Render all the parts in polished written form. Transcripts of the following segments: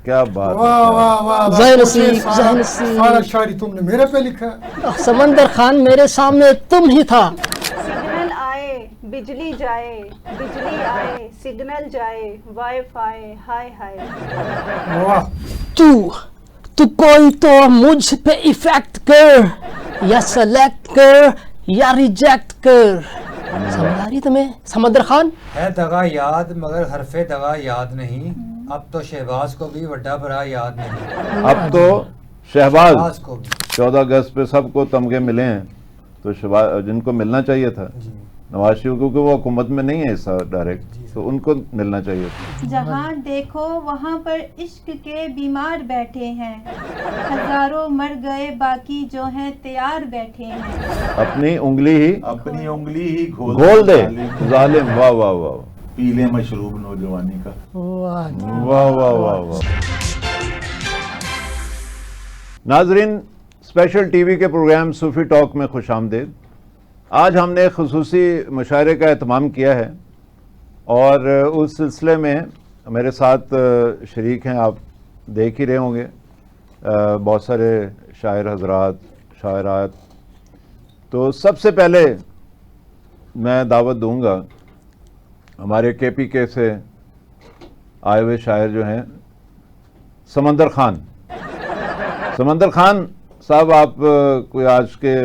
کیا بات ہے. واہ واہ واہ. ذہن نصیب، ذہن نصیب. سارا شاعری تم نے میرے پہ لکھا ہے. سمندر خان میرے سامنے تم ہی تھا. سگنل آئے بجلی جائے، بجلی آئے سگنل جائے، وائی فائی ہائے ہائے. واہ. تو کوئی تو مجھ پہ ایفیکٹ کر، یا سلیکٹ کر یا ریجیکٹ کر. سمجھ آ رہی تمہیں سمندر خان؟ ہے دغا یاد مگر حرف دغا یاد نہیں، اب تو شہباز کو بھی وڈا برا یاد نہیں. اب تو شہباز شہباز کو بھی 14 اگست پہ سب کو تمغے ملے ہیں، تو جن کو ملنا چاہیے تھا جی نواز شریف، کیونکہ وہ حکومت میں نہیں ہے حصہ ڈائریکٹ، تو ان کو ملنا چاہیے تھا. جہاں دیکھو وہاں پر عشق کے بیمار بیٹھے ہیں، ہزاروں مر گئے باقی جو ہیں تیار بیٹھے ہیں. اپنی انگلی ہی گھول دے ظالم. واہ واہ واہ پیلے مشروب نوجوانی کا. واہ جی. واہ واہ واہ واہ. ناظرین، اسپیشل ٹی وی کے پروگرام صوفی ٹاک میں خوش آمدید. آج ہم نے ایک خصوصی مشاعرے کا اہتمام کیا ہے، اور اس سلسلے میں میرے ساتھ شریک ہیں، آپ دیکھ ہی رہے ہوں گے، بہت سارے شاعر حضرات، شاعرات. تو سب سے پہلے میں دعوت دوں گا ہمارے کے پی کے سے آئے ہوئے شاعر جو ہیں سمندر خان. سمندر خان صاحب، آپ کوئی آج کے،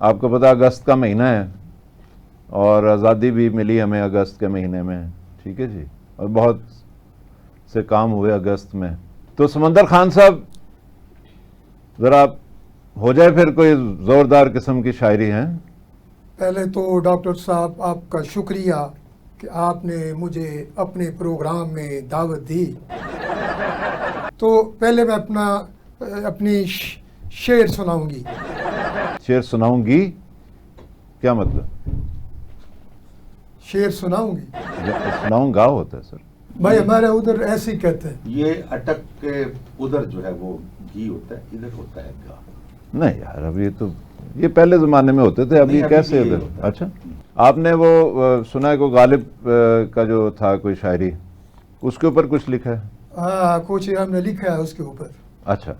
آپ کو پتا اگست کا مہینہ ہے اور آزادی بھی ملی ہمیں اگست کے مہینے میں، ٹھیک ہے جی، اور بہت سے کام ہوئے اگست میں. تو سمندر خان صاحب ذرا ہو جائے پھر کوئی زوردار قسم کی شاعری ہیں. پہلے تو ڈاکٹر صاحب آپ کا شکریہ کہ آپ نے مجھے اپنے پروگرام میں دعوت دی. تو پہلے میں اپنی شعر سناؤں گی. شعر سناؤں گی کیا مطلب؟ شعر سناؤں گی. سناؤں گا ہوتا ہے سر. بھائی ہمارے ادھر ایسے ہی کہتے ہیں. یہ اٹک کے ادھر جو ہے وہ گھی ہوتا ہے، ادھر ہوتا ہے گا. نہیں یار، اب یہ پہلے زمانے میں ہوتے تھے، ابھی کیسے ادھر؟ اچھا، آپ نے وہ سنا ہے کو غالب کا جو تھا کوئی شاعری، اس کے اوپر کچھ لکھا ہے؟ ہاں، کچھ ہم نے لکھا ہے اس کے اوپر. اچھا.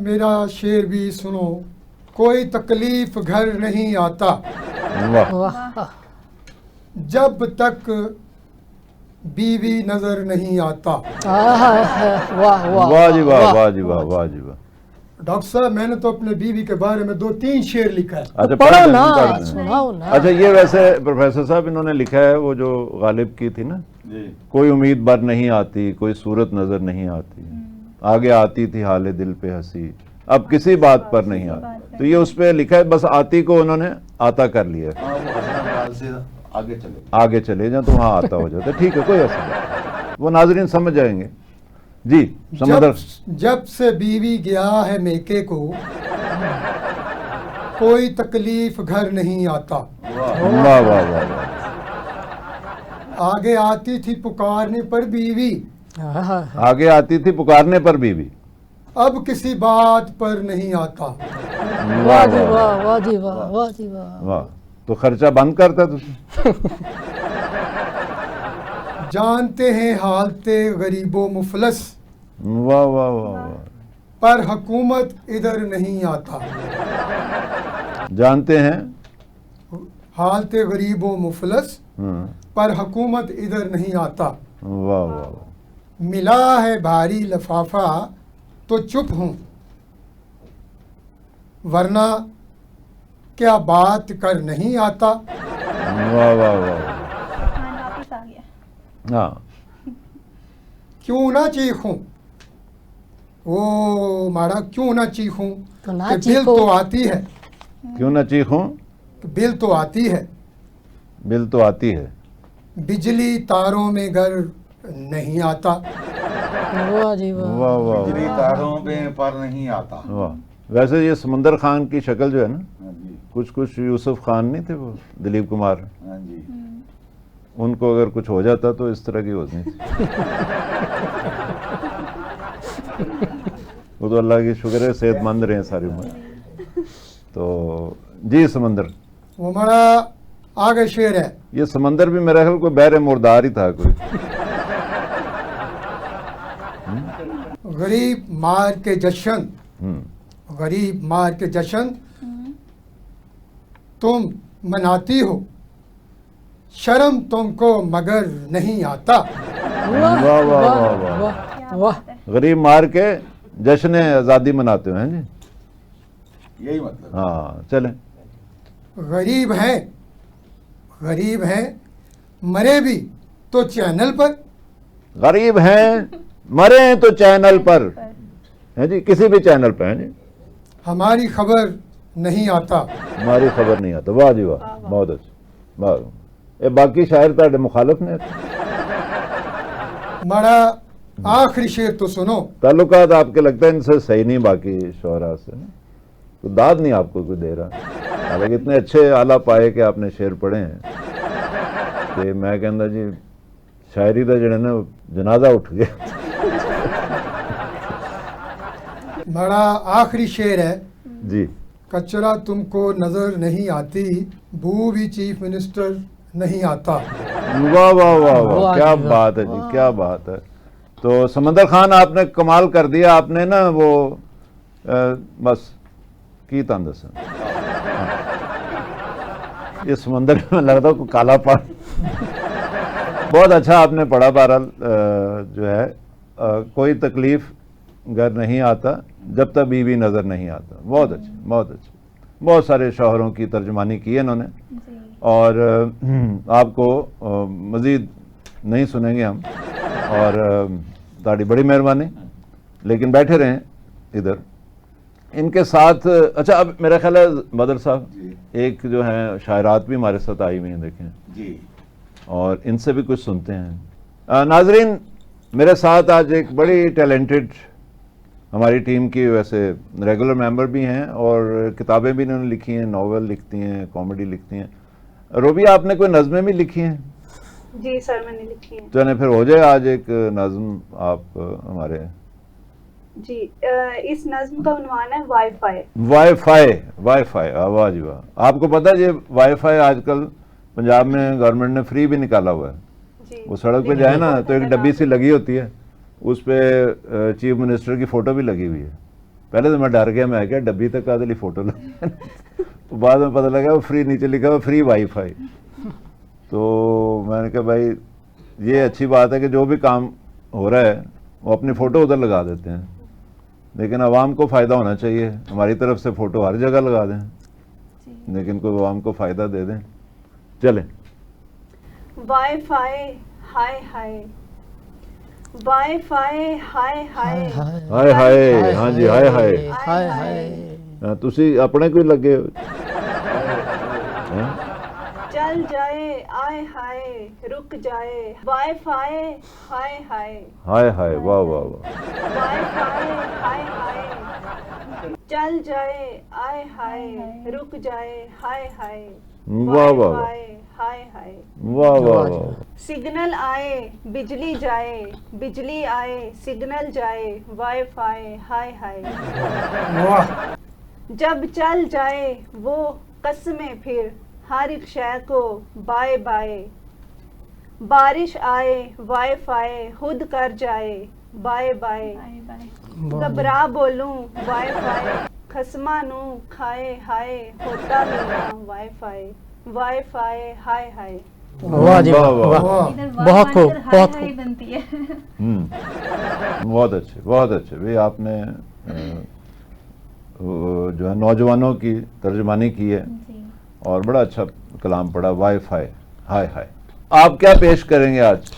میرا شعر بھی سنو. کوئی تکلیف گھر نہیں آتا واہ. واہ جب تک بیوی نظر نہیں آتا. واہ واہ واہ جی واہ، واہ جی واہ، واہ جی واہ. ڈاکٹر صاحب میں نے تو اپنے بیوی کے بارے میں 2-3 شعر لکھا ہے. اچھا، پڑھو نا، پڑھ دیں. سناؤ نا. اچھا، یہ ویسے پروفیسر صاحب انہوں نے لکھا ہے وہ جو غالب کی تھی نا، جی کوئی امید بر نہیں آتی، کوئی صورت نظر نہیں آتی، آگے آتی تھی حال دل پہ ہنسی، اب کسی بات پر نہیں آتی. تو یہ اس پہ لکھا ہے، بس آتی کو انہوں نے آتا کر لیا، سے آگے چلے جائیں تو وہاں آتا ہو جاتا ہے. ٹھیک ہے، کوئی ایسا نہیں، وہ ناظرین سمجھ جائیں گے. جی سمندر. جب سے بیوی گیا ہے میکے کو، کوئی تکلیف گھر نہیں آتا. واہ واہ واہ واہ. آگے آتی تھی پکارنے پر بیوی، آگے آتی تھی پکارنے پر بیوی، اب کسی بات پر نہیں آتا. واہ جی واہ، واہ جی واہ، واہ جی واہ. واہ. تو خرچہ بند کرتا تجھے. جانتے ہیں حالت غریب و مفلس، واہ واہ واہ واہ. پر حکومت ادھر نہیں آتا. جانتے ہیں حالت غریب و مفلس، ہاں. پر حکومت ادھر نہیں آتا. واہ واہ. ملا ہے بھاری لفافہ تو چپ ہوں، ورنہ کیا بات کر نہیں آتا. واہ واہ واہ. واپس آ گیا. ہاں. کیوں نہ چیخوں، او مارا کیوں نہ چیخوں، تو نہ کہ بل چیخو. تو آتی ہے، کیوں نہ چیخوں، بل تو آتی ہے. بل تو آتی ہے. بجلی تاروں میں گھر نہیں آتا. واہ جی واہ واہ. واہ بجلی واہ. تاروں پہ پر نہیں آتا. واہ. ویسے یہ سمندر خان کی شکل جو ہے نا، ہاں جی کچھ یوسف خان نہیں تھے وہ، دلیپ کمار، ہاں جی. ان کو اگر کچھ ہو جاتا تو اس طرح کی ہوتی تھی. وہ تو اللہ کی شکر ہے صحت مند رہے ساری عمر. تو جی سمندر. وہ ہمارا آگے شعر ہے. یہ سمندر بھی میرا خیال کوئی بحر مردار ہی تھا کوئی. गरीब मार के जश्न, हम्म, गरीब मार के जश्न तुम मनाती हो, शर्म तुमको मगर नहीं आता। वाह वाह, वाह, वाह वाह, वाह। वाह वाह। गरीब मार के जश्न आज़ादी मनाते हैं जी। यही मतलब। हाँ चलें। गरीब हैं मरे भी तो चैनल पर, गरीब हैं मरे हैं तो चैनल पर है जी, किसी भी चैनल पे है जी, हमारी खबर नहीं आता। हमारी खबर नहीं आता। वाह जी वाह, बहुत अच्छा, वाह। ये बाकी शायर ताड़े मुखालफ ने माड़ा आखिरी शेर तो सुनो। ताल्लुकात आपके लगता है इनसे सही नहीं बाकी शोहरा से ना, तो दाद नहीं आपको कोई दे रहा। हालांकि इतने अच्छे आला पाए कि आपने शेर पढ़े हैं कि मैं कहता जी शायरी का जड़ा ना जनाजा उठ गया। माड़ा आखिरी शेर है, जी कचरा तुमको नजर नहीं आती, बू भी चीफ मिनिस्टर नहीं आता। वाह वाह वाह वाह, वाह क्या जी, वाह, बात है जी, क्या बात है। तो समंदर खान आपने कमाल कर दिया, आपने ना वो बस की तंदस ये समंदर में लगता है काला पानी। बहुत अच्छा आपने पढ़ा। बहरहाल जो है कोई तकलीफ घर नहीं आता जब तक बीवी नज़र नहीं आता। बहुत अच्छे, बहुत अच्छे। बहुत सारे शौहरों की तर्जमानी की है इन्होंने, और आपको मज़ीद नहीं सुनेंगे हम, और ताड़ी बड़ी मेहरबानी। लेकिन बैठे रहें इधर इनके साथ। अच्छा, अब मेरा ख्याल है बदर साहब एक जो है शायरात भी हमारे साथ आई हुई हैं, देखें जी। और इनसे भी कुछ सुनते हैं। नाजरीन, मेरे साथ आज एक बड़ी टैलेंटेड हमारी टीम की, वैसे रेगुलर मेंबर भी हैं और किताबें भी इन्होंने लिखी हैं, नॉवेल लिखती हैं, कॉमेडी लिखती हैं। रूबी, आपने कोई नज़में भी लिखी हैं? जी सर, मैंने लिखी है। चले फिर हो जाए आज एक नज़म आप हमारे। जी, इस नज्म का उन्वान है वाईफाई। वाईफाई, वाईफाई, वाह जी वाह। आपको पता है ये वाईफाई आजकल पंजाब में गवर्नमेंट ने फ्री भी निकाला हुआ है। जी, वो सड़क पे जाए ना तो एक डब्बी सी लगी होती है, उस पे चीफ मिनिस्टर की फ़ोटो भी लगी हुई है। पहले तो मैं डर गया, मैं क्या डब्बी तक कादली फ़ोटो लगी। तो बाद में पता लगा वो फ्री, नीचे लिखा हुआ फ्री वाईफाई। तो मैंने कहा भाई ये अच्छी बात है कि जो भी काम हो रहा है वो अपनी फ़ोटो उधर लगा देते हैं, लेकिन आवाम को फ़ायदा होना चाहिए। हमारी तरफ से फ़ोटो हर जगह लगा दें, लेकिन कोई आवाम को फ़ायदा दे दें। चलें। वाईफाई हाय हाय, वाईफाई हाय हाय, हाय हाय, हाँ जी, हाय हाय। हाय हाय। तुसी अपने कोई लगे हो? चल जाए आए हाय, रुक जाए वाईफाई हाय हाय, हाय हाय, वाह वाह वाह। वाईफाई हाय हाय, चल जाए आए हाय, रुक जाए हाय हाय, वाह वाह वाह, वाईफाई हाय हाय। वाह वाह वाह। सिग्नल आए बिजली जाए, बिजली आए सिग्नल जाए, वाईफाई हाय हाय। वाह, जब चल जाए वो कस्में फिर हर एक शय को बाय बाय, बारिश आए वाईफाई खुद कर जाए बाय बाय, घबरा बोलूं वाईफाई खसमा नू खाए हाय, होता मेरा वाईफाई, वाईफाई हाय हाय। वाह जी, वाह, वाह वाह। वाह। इधर बहुत खूब, हाय बहुत हाय खूब। बनती है। बहुत अच्छे, बहुत अच्छे भाई। आपने जो है नौजवानों की तर्जमानी की है जी। और बड़ा अच्छा कलाम पढ़ा। वाईफाई हाय हाय। आप क्या पेश करेंगे आज?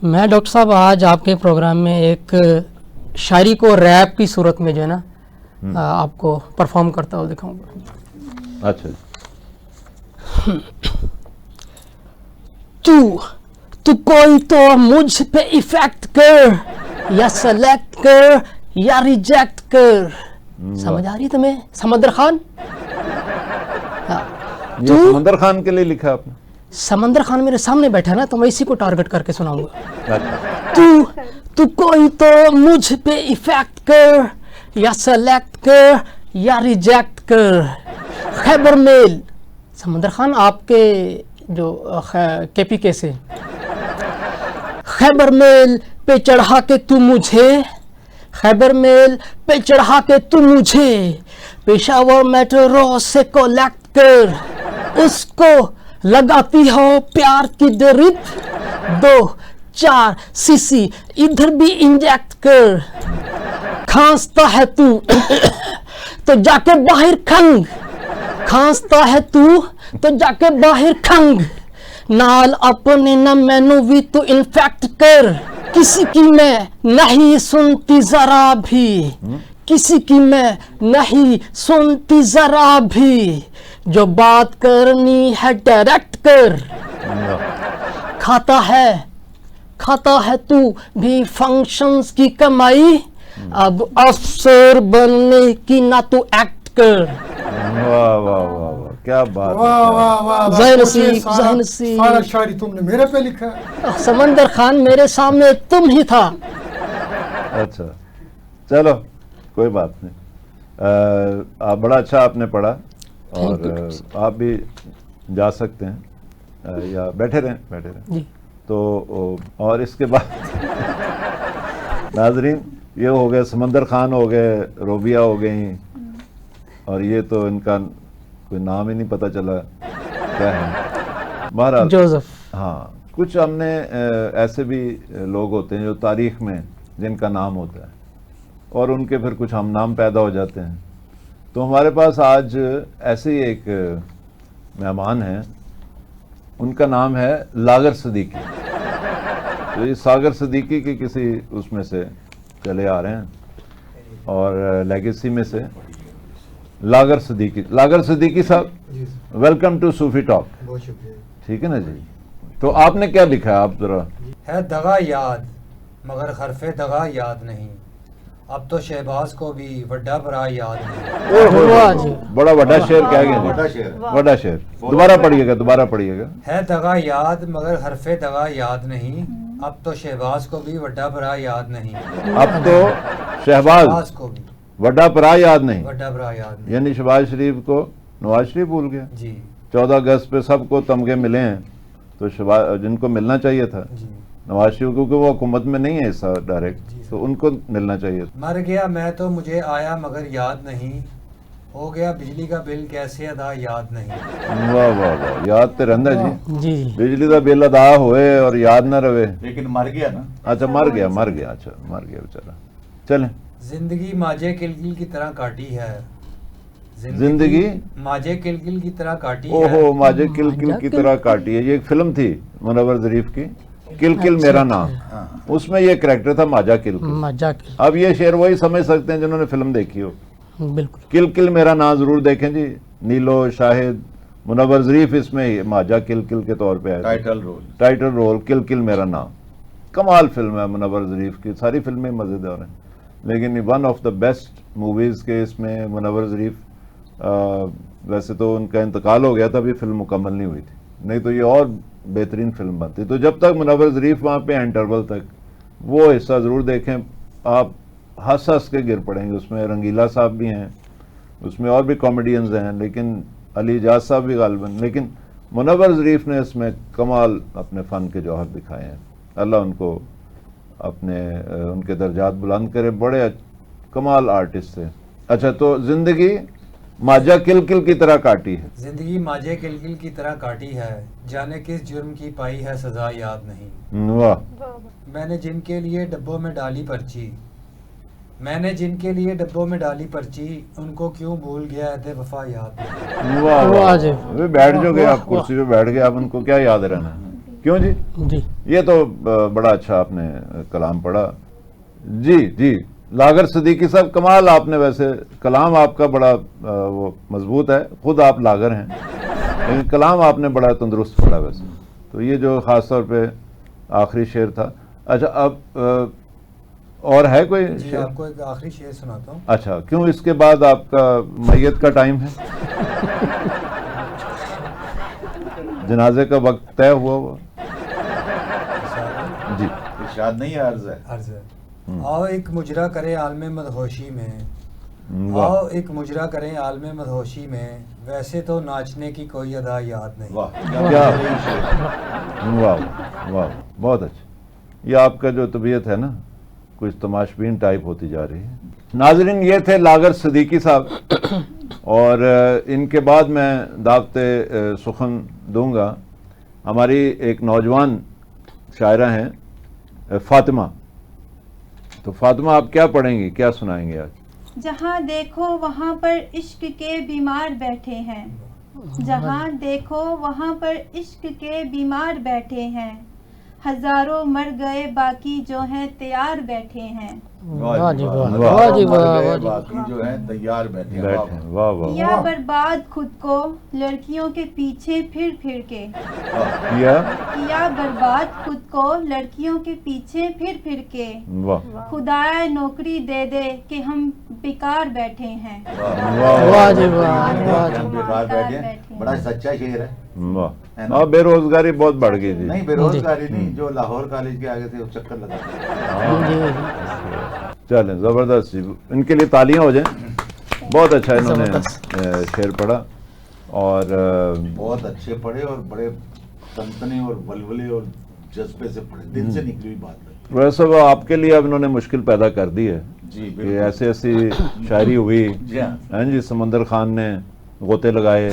मैं डॉक्टर साहब आज आपके प्रोग्राम में एक शायरी को रैप की सूरत में जो है ना आपको परफॉर्म करता हुआ दिखाऊंगा। अच्छा जी। तू कोई तो मुझ पे इफेक्ट कर, या सेलेक्ट कर या रिजेक्ट कर। समझ आ रही तुम्हें समंदर खान? ये समंदर खान के लिए लिखा आपने? समंदर खान मेरे सामने बैठा ना, तो मैं इसी को टारगेट करके सुनाऊंगा। अच्छा। तू कोई तो मुझ पे इफेक्ट कर, या सेलेक्ट कर या रिजेक्ट कर। खैबर मेल, समंदर खान आपके जो केपीके से, खैबर मेल पे चढ़ा के तू मुझे, खैबर मेल पे चढ़ा के तू मुझे पेशावर मेट्रो से कलेक्ट कर, उसको लगाती हो प्यार की ड्रिप, 2-4 सीसी इधर भी इंजेक्ट कर, खांसता है तू तो जाके बाहर खंग, खांसता है तू तो जाके बाहर खंग, नाल अपने न मैनू भी तू इन्फेक्ट कर, किसी की मैं नहीं सुनती जरा भी, किसी की मैं नहीं सुनती जरा भी, जो बात करनी है डायरेक्ट कर, खाता है तू भी फंक्शंस की कमाई, अब अफसर बनने की ना तू एक्ट कर। वाह वाह वाह वाह, क्या बात है, वाह वाह वाह वाह, ज़हन मुझे नसीब, सारा- ज़हन नसीब। सारा शायरी तुमने मेरे पे लिखा है। समंदर खान मेरे सामने तुम ही था। अच्छा चलो कोई बात नहीं, आप बड़ा अच्छा आपने पढ़ा और आप भी जा सकते हैं, या बैठे रहें जी। तो और इसके बाद नाजरीन ये हो गए समंदर खान हो गए, रोबिया हो गई, और ये तो इनका कोई नाम ही नहीं पता चला क्या है, बहरहाल जोसेफ। हाँ, कुछ हमने ऐसे भी लोग होते हैं जो तारीख में जिनका नाम होता है और उनके फिर कुछ हम नाम पैदा हो जाते हैं। तो हमारे पास आज ऐसे ही एक मेहमान हैं, उनका नाम है लागर सदीकी। तो ये सागर सदीकी के किसी उसमें से चले आ रहे हैं और लेगेसी में से लागर सदीकी साहब, वेलकम टू सूफी टॉक। बहुत शुक्रिया। ठीक है ना जी। तो आपने क्या लिखा है, आप जरा। है दगा याद मगर हरफे दगा याद नहीं, अब तो शहबाज को भी वड्डा बरा याद नहीं। वाह जी। बड़ा बड़ा शेर कह गए बड़ा जी, शेर। बड़ा शेर। दोबारा पढ़िएगा। है दगा याद मगर हरफे दगा याद नहीं, अब तो शहबाज को भी वड्डा बरा याद नहीं। अब तो शहबाज शहबाज को भी वड्डा परा याद नहीं, वड्डा बरा याद नहीं। यानी शहबाज शरीफ को नवाज शरीफ भूल गया। जी 14 अगस्त पे सबको तमगे मिले हैं, तो शहबाज जिनको मिलना चाहिए था जी। नवाज शरीफ, क्योंकि वो हुकूमत में नहीं है हिस्सा डायरेक्ट, जी। तो उनको मिलना चाहिए था। मर गया मैं तो मुझे आया मगर याद नहीं, हो गया बिजली का बिल कैसे अदा याद नहीं। वाह वाह वाह, याद तो रहंदा जी, जी। बिजली का बिल अदा होए और याद ना रहे। लेकिन मर गया ना। अच्छा मर गया, अच्छा मर गया बेचारा। चलें। जिंदगी माजे किलकिल की तरह काटी है, जिंदगी माजे किलकिल की तरह काटी है। ओहो, माजे किल किल की तरह काटी है, ये एक फिल्म थी मुनव्वर ज़रीफ की, किल किल मेरा नाम, उसमें ये कैरेक्टर था माजा किल किल। मजाक। अब ये शेर वही समझ सकते हैं जिन्होंने फिल्म देखी हो। बिल्कुल। किल किल मेरा नाम जरूर देखें जी, नीलो शाहिद मुनव्वर ज़रीफ इसमें माजा किल किल के तौर पे आया, टाइटल रोल किल किल मेरा नाम। कमाल फिल्म है मुनव्वर ज़रीफ की, सारी फिल्में मज़ेदार हैं, लेकिन one of the best movies के इसमें मुनव्वर ज़रीफ, वैसे तो उनका इंतकाल हो गया था, अभी फिल्म मुकम्मल नहीं हुई थी, नहीं तो ये और बेहतरीन फिल्म बनती। तो जब तक मुनव्वर ज़रीफ वहाँ पे इंटरवल तक वो हिस्सा ज़रूर देखें, आप हंस हंस के गिर पड़ेंगे। उसमें रंगीला साहब भी हैं, उसमें और भी कॉमेडियंस हैं, लेकिन अली इजाज साहब भी गालिबन, लेकिन मुनव्वर ज़रीफ ने इसमें कमाल अपने फ़न के जौहर दिखाए हैं। अल्लाह उनको अपने उनके दर्जात बुलंद करे, बड़े कमाल आर्टिस्ट थे। अच्छा, तो ज़िंदगी माजा किल किल की तरह काटी है, जिंदगी माजे किलकिल की तरह काटी है, जाने किस जुर्म की पाई है सजा याद नहीं। वाह। मैंने जिनके लिए डब्बों में डाली पर्ची, मैंने जिनके लिए डब्बों में डाली पर्ची, उनको क्यों भूल गया है वफा याद नहीं। वाह वाह वाह जी। वे बैठ जाओगे आप कुर्सी पे बैठ गए, आप उनको क्या याद रहना है, क्यों जी। जी। ये तो बड़ा अच्छा आपने कलाम पढ़ा जी। जी लागर सदीकी साहब, कमाल आपने, वैसे कलाम आपका बड़ा वो मजबूत है, खुद आप लागर हैं, लेकिन कलाम आपने बड़ा तंदुरुस्त पढ़ा वैसे। तो ये जो ख़ास तौर पे आखिरी शेर था। अच्छा, अब और है कोई जी, शेर? आपको एक आखिरी शेर सुनाता हूँ। अच्छा, क्यों इसके बाद आपका मैयत का टाइम है, जनाजे का वक्त तय हुआ जी। इरशाद नहीं है, अर्ज है। अर्ज है। आओ एक मुजरा करें आलमे मदहोशी में, वाह आओ एक मुजरा करें आलमे मदहोशी में, वैसे तो नाचने की कोई अदा याद नहीं। वाह क्या वाह वाह, बहुत अच्छा। یہ آپ کا جو طبیعت ہے نا کچھ تماشبین ٹائپ ہوتی جا رہی ہے. ناظرین یہ تھے لاغر صدیقی صاحب اور ان کے بعد میں دعوت سخن دوں گا ہماری ایک نوجوان شاعرہ ہیں فاطمہ. تو فاطمہ آپ کیا پڑھیں گی, کیا سنائیں گے آج؟ جہاں دیکھو وہاں پر عشق کے بیمار بیٹھے ہیں. جہاں دیکھو وہاں پر عشق کے بیمار بیٹھے ہیں. ہزاروں مر گئے باقی جو ہیں تیار بیٹھے ہیں. واہ جی واہ، واہ واہ جی واہ، واہ جی باقی جو ہیں تیار بیٹھے ہیں. بیٹھے ہیں. واہ واہ. کیا برباد خود کو لڑکیوں کے پیچھے پھر پھر کے. کیا برباد خود کو لڑکیوں کے پیچھے پھر پھر کے. واہ خدائے نوکری دے دے کہ ہم بیکار بیٹھے ہیں. واہ جی واہ، واہ جی بیکار بیٹھے ہیں. بڑا سچا شعر ہے. واہ. اور بے روزگاری بہت بڑھ گئی تھی. نہیں بے روزگاری نہیں, جو لاہور کالج کے آگے تھے وہ چکر لگا. چلیں زبردست جی, ان کے لیے تالیاں ہو جائیں. بہت اچھا انہوں نے شعر پڑھا اور بہت اچھے پڑھے اور بڑے تنتنے اور ولولے اور جذبے سے پڑھے, دل سے نکلی ہوئی بات ہے. ویسے وہ آپ کے لیے اب انہوں نے مشکل پیدا کر دی ہے جی کہ بالکل. ایسی ایسی شاعری ہوئی. جی ہاں. ہیں جی, سمندر خان نے غوطے لگائے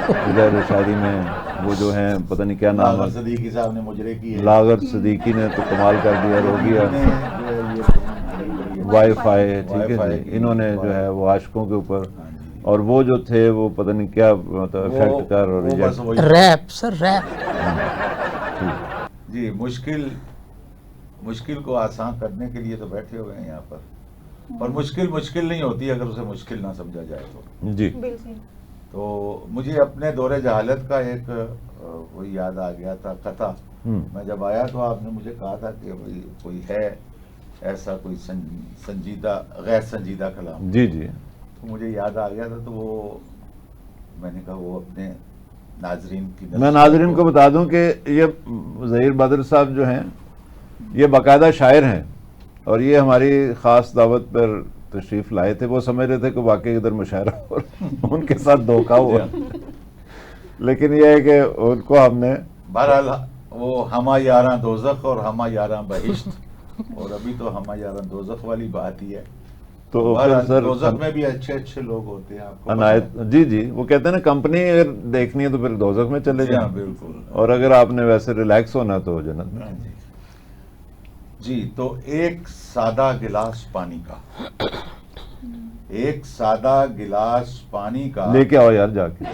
ادھر شاعری میں, وہ جو ہیں پتہ نہیں کیا نام لاغر ہے, صدیقی صاحب نے مجرے کی ہے. لاغر صدیقی نے تو کمال کر دیا, رو گیا. وائی فائی, ٹھیک ہے جی, انہوں نے جو ہے وہ عاشقوں کے اوپر, اور وہ جو تھے وہ پتہ نہیں کیا مطلب افیکٹ کر اور ریجیکٹ. ریپ سر ریپ. جی مشکل کو آسان کرنے کے لیے تو بیٹھے ہوئے ہیں یہاں پر, اور مشکل نہیں ہوتی اگر اسے مشکل نہ سمجھا جائے تو. جی بالکل. تو مجھے اپنے دور جہالت کا ایک وہ یاد آ گیا تھا قطع. میں جب آیا تو آپ نے مجھے کہا تھا کہ کوئی ہے ایسا کوئی سنجیدہ غیر سنجیدہ کلام. جی جی. تو مجھے یاد آ گیا تھا, تو وہ میں نے کہا وہ اپنے ناظرین کی میں ناظرین کو بتا دوں کہ یہ ظہیر بدر صاحب جو ہیں یہ باقاعدہ شاعر ہیں, اور یہ ہماری خاص دعوت پر تشریف لائے تھے. وہ سمجھ رہے تھے کہ واقعی ادھر مشاعرہ اور ان کے ساتھ دھوکہ ہوا, لیکن یہ ہے کہ ان کو ہم نے بہرحال وہ ہما یاراں دوزخ اور ہما یاراں بہشت, اور ابھی تو ہما یاراں دوزخ والی بات ہی ہے. تو بہرحال سر دوزخ میں بھی اچھے لوگ ہوتے ہیں. آپ کو عنایت جی جی, وہ کہتے ہیں نا کمپنی اگر دیکھنی ہے تو پھر دوزخ میں چلے جی ہاں جائیں, بالکل. اور اگر آپ نے ویسے ریلیکس ہونا تو جنت میں. جی تو ایک سادہ گلاس پانی کا, ایک سادہ گلاس پانی کا لے کے آؤ یار جا کے.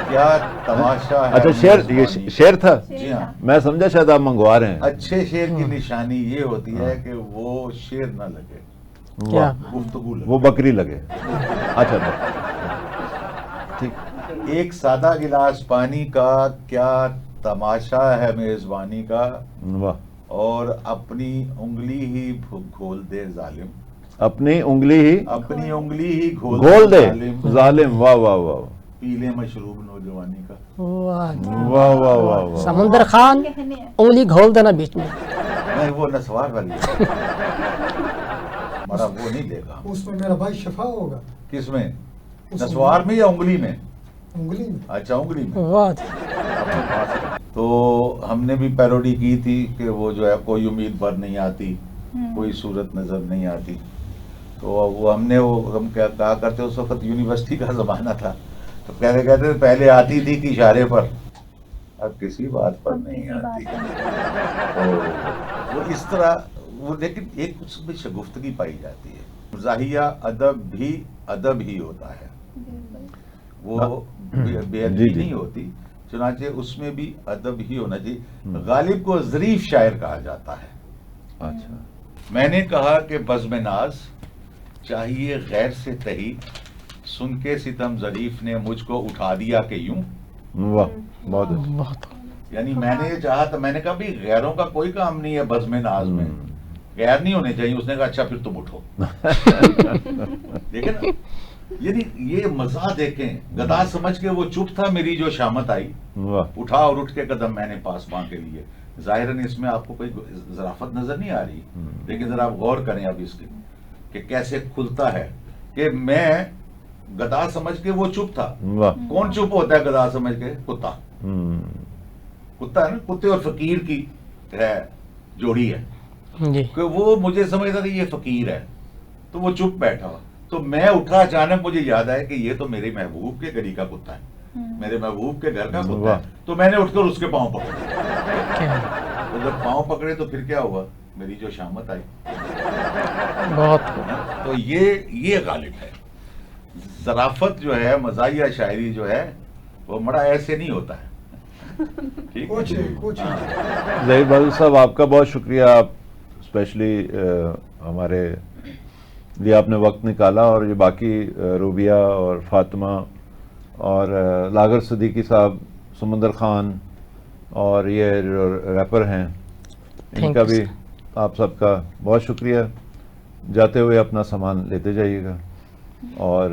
کیا تماشا ہے. اچھا شعر, یہ شعر تھا. جی ہاں. میں سمجھا شاید آپ منگوا رہے ہیں. اچھے شعر کی نشانی یہ ہوتی ہے کہ وہ شعر نہ لگے, کیا گفتگو لگے. وہ بکری لگے. اچھا ٹھیک. ایک سادہ گلاس پانی کا کیا تماشا ہے میزبانی کا, واہ. اور اپنی انگلی ہی گھول دے ظالم. اپنی انگلی ہی اپنی انگلی ہی گھول دے ظالم. واہ واہ واہ. پیلے مشروب نوجوانی کا. واہ جی. واہ واہ واہ واہ. سمندر خان انگلی گھول دینا بیچ میں. نہیں وہ نسوار والی ہے. ہمارا وہ نہیں دیکھا. اس میں میرا بھائی شفا ہوگا. کس میں, نسوار میں یا انگلی میں؟ انگلی میں. اچھا انگلی میں. واہ. تو ہم نے بھی پیروڈی کی تھی کہ وہ جو ہے کوئی امید بھر نہیں آتی, کوئی صورت نظر نہیں آتی. تو وہ ہم نے وہ ہم کیا کہا کرتے, اس وقت یونیورسٹی کا زمانہ تھا, تو کہتے پہلے آتی تھی کہ اشارے پر, اب کسی بات پر نہیں آتی. وہ اس طرح وہ, لیکن ایک اس میں شگفتگی پائی جاتی ہے. مزاحیہ ادب ہی ہوتا ہے, وہ بے ادبی نہیں ہوتی. چنانچہ اس میں بھی ادب ہی ہونا چاہیے. غالب کو ظریف شاعر کہا جاتا ہے. اچھا. میں نے کہا کہ بزم ناز چاہیے غیر سے تہی, سن کے ستم ظریف نے مجھ کو اٹھا دیا کہ یوں. واہ بہت اچھا. بہت. یعنی میں نے یہ چاہا, تو میں نے کہا بھی غیروں کا کوئی کام نہیں ہے بزم ناز میں, غیر نہیں ہونے چاہیے. اس نے کہا اچھا پھر تم اٹھو. دیکھیں نا, یعنی یہ مزہ دیکھیں. گدا سمجھ کے وہ چپ تھا, میری جو شامت آئی, اٹھا اور اٹھ کے قدم میں نے پاسباں کے لیے. ظاہراً اس میں آپ کو کوئی ظرافت نظر نہیں آ رہی, لیکن ذرا آپ غور کریں اب اس کی کہ کیسے کھلتا ہے کہ میں گدا سمجھ کے وہ چپ تھا. کون چپ ہوتا ہے گدا سمجھ کے؟ کتا. کتا ہے نا, کتے اور فقیر کی ہے जोड़ी है जी कि वो मुझे समझता था ये फकीर है, तो वो चुप बैठा हुआ। तो मैं उठा, अचानक मुझे याद आया कि ये तो मेरे महबूब के गली का कुत्ता है, मेरे महबूब के घर का कुत्ता है। तो मैंने उठकर उसके पाँव पकड़े। तो जब पाँव पकड़े तो फिर क्या हुआ, मेरी जो शामत आई। बहुत तो ये गालिब है। ज़राफ़त जो है, मज़ाहिया शायरी जो है, वो बड़ा ऐसे नहीं होता है। ठीक कुछ है? कुछ ज़हीर बहादुर साहब, आपका बहुत शुक्रिया। आप स्पेशली हमारे लिए आपने वक्त निकाला, और ये बाकी रूबिया और फातिमा और लागर सिद्दीकी साहब, समंदर खान और ये जो रैपर हैं, इनका you, भी sir. आप सबका बहुत शुक्रिया। जाते हुए अपना सामान लेते जाइएगा, और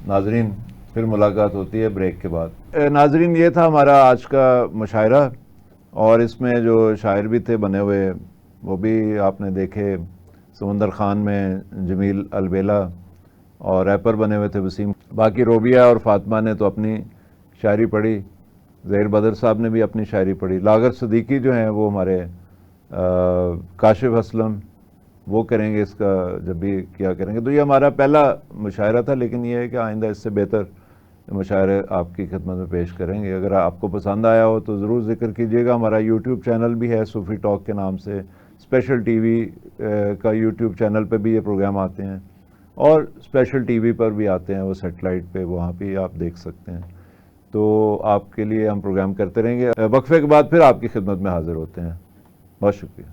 नाजरीन फिर मुलाकात होती है ब्रेक के बाद। नाजरीन, ये था हमारा आज का मुशायरा, और इसमें जो शायर भी थे बने हुए वो भी आपने देखे। समंदर खान में जमील अलबेला, और रैपर बने हुए थे वसीम। बाकी रोबिया और फातिमा ने तो अपनी शायरी पढ़ी, ज़हीर बदर साहब ने भी अपनी शायरी पढ़ी। लागर सिद्दीकी जो हैं वो हमारे काशिफ असलम वो करेंगे इसका जब भी क्या करेंगे। तो ये हमारा पहला मुशायरा था, लेकिन ये है कि आइंदा इससे बेहतर मुशायरे आपकी खिदमत में पेश करेंगे। अगर आपको पसंद आया हो तो ज़रूर ज़िक्र कीजिएगा। हमारा यूट्यूब चैनल भी है सूफ़ी टॉक के नाम से, स्पेशल टीवी का यूट्यूब चैनल पे भी ये प्रोग्राम आते हैं, और स्पेशल टीवी पर भी आते हैं वो सेटेलाइट पे, वहाँ भी आप देख सकते हैं। तो आपके लिए हम प्रोग्राम करते रहेंगे। वक्फे के बाद फिर आपकी खिदमत में हाज़िर होते हैं। बहुत शुक्रिया।